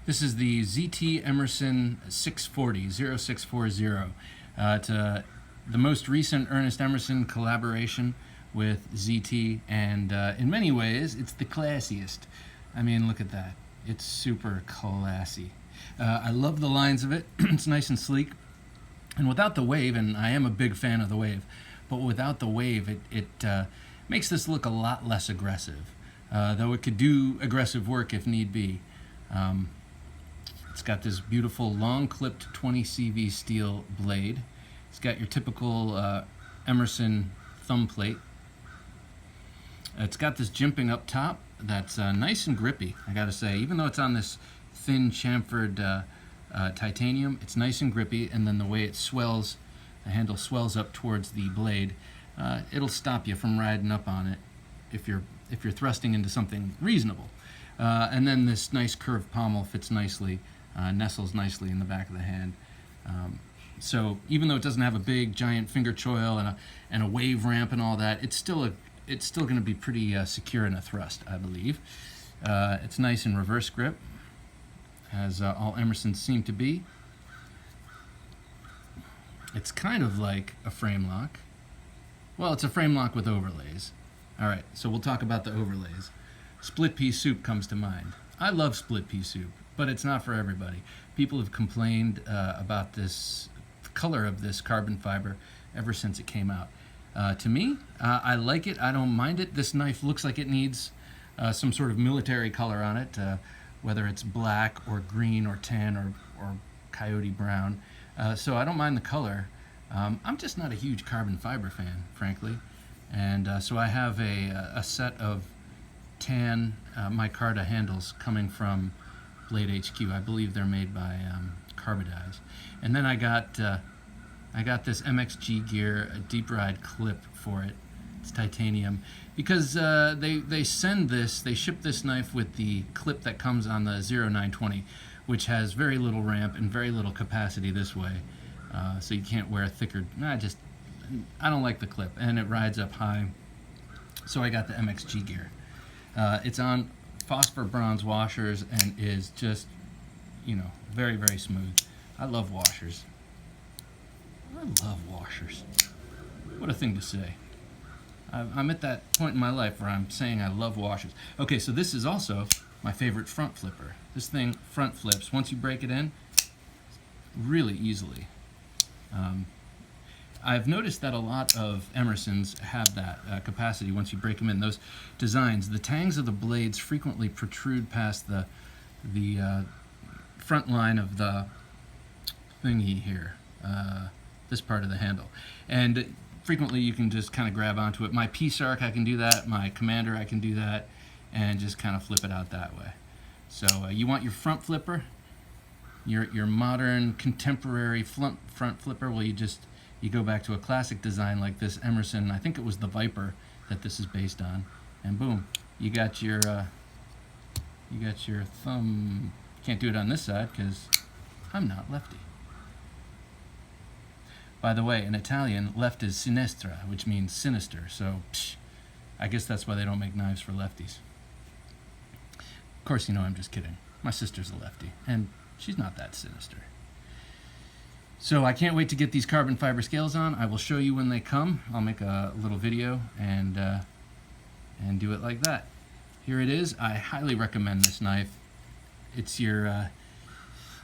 This is the ZT Emerson 640, 0640. It's the most recent Ernest Emerson collaboration with ZT, and in many ways, it's the classiest. I mean, look at that. It's super classy. I love the lines of it. It's nice and sleek. And without the wave, and I am a big fan of the wave, but without the wave, it makes this look a lot less aggressive, though it could do aggressive work if need be. It's got this beautiful long clipped 20 CV steel blade. It's got your typical Emerson thumb plate. It's got this jimping up top that's nice and grippy, I gotta say. Even though it's on this thin chamfered titanium, it's nice and grippy, and then the way it swells, the handle swells up towards the blade, it'll stop you from riding up on it if you're thrusting into something reasonable. And then this nice curved pommel fits nicely, nestles nicely in the back of the hand. So even though it doesn't have a big giant finger choil and a wave ramp and all that, it's still going to be pretty secure in a thrust, I believe. It's nice in reverse grip, as all Emersons seem to be. It's kind of like a frame lock. Well, it's a frame lock with overlays. All right, so we'll talk about the overlays. Split Pea Soup comes to mind. I love Split Pea Soup, but it's not for everybody. People have complained about the color of this carbon fiber ever since it came out. To me, I like it. I don't mind it. This knife looks like it needs some sort of military color on it, whether it's black or green or tan or coyote brown. So I don't mind the color. I'm just not a huge carbon fiber fan, frankly. And so I have a set of tan micarta handles coming from Blade HQ. I believe they're made by Carbodize. And then I got this MXG gear, a deep ride clip for it. It's titanium, because they ship this knife with the clip that comes on the 0920, which has very little ramp and very little capacity this way. So you can't wear a thicker. I don't like the clip, and it rides up high. So I got the MXG gear. It's on phosphor bronze washers and is just, very, very smooth. I love washers. I love washers. What a thing to say. I'm at that point in my life where I'm saying I love washers. Okay, so this is also my favorite front flipper. This thing front flips. Once you break it in, really easily. I've noticed that a lot of Emersons have that capacity once you break them in. Those designs, the tangs of the blades frequently protrude past the front line of the thingy here, this part of the handle. And frequently you can just kind of grab onto it. My P-Sark, I can do that. My Commander, I can do that. And just kind of flip it out that way. So you want your front flipper, your modern, contemporary front flipper. Well, you go back to a classic design like this Emerson. I think it was the Viper that this is based on, and boom, you got your thumb. Can't do it on this side because I'm not lefty. By the way, in Italian, left is sinistra, which means sinister. So, I guess that's why they don't make knives for lefties. Of course, I'm just kidding. My sister's a lefty, and she's not that sinister. So I can't wait to get these carbon fiber scales on. I will show you when they come. I'll make a little video and do it like that. Here it is. I highly recommend this knife. It's your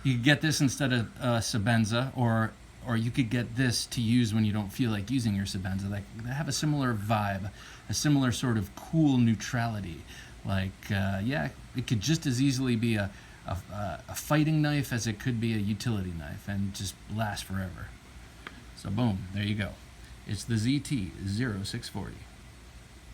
you could get this instead of Sebenza, or you could get this to use when you don't feel like using your Sebenza. They have a similar vibe, a similar sort of cool neutrality. It could just as easily be a fighting knife as it could be a utility knife, and just last forever. So boom, there you go. It's the ZT 0640.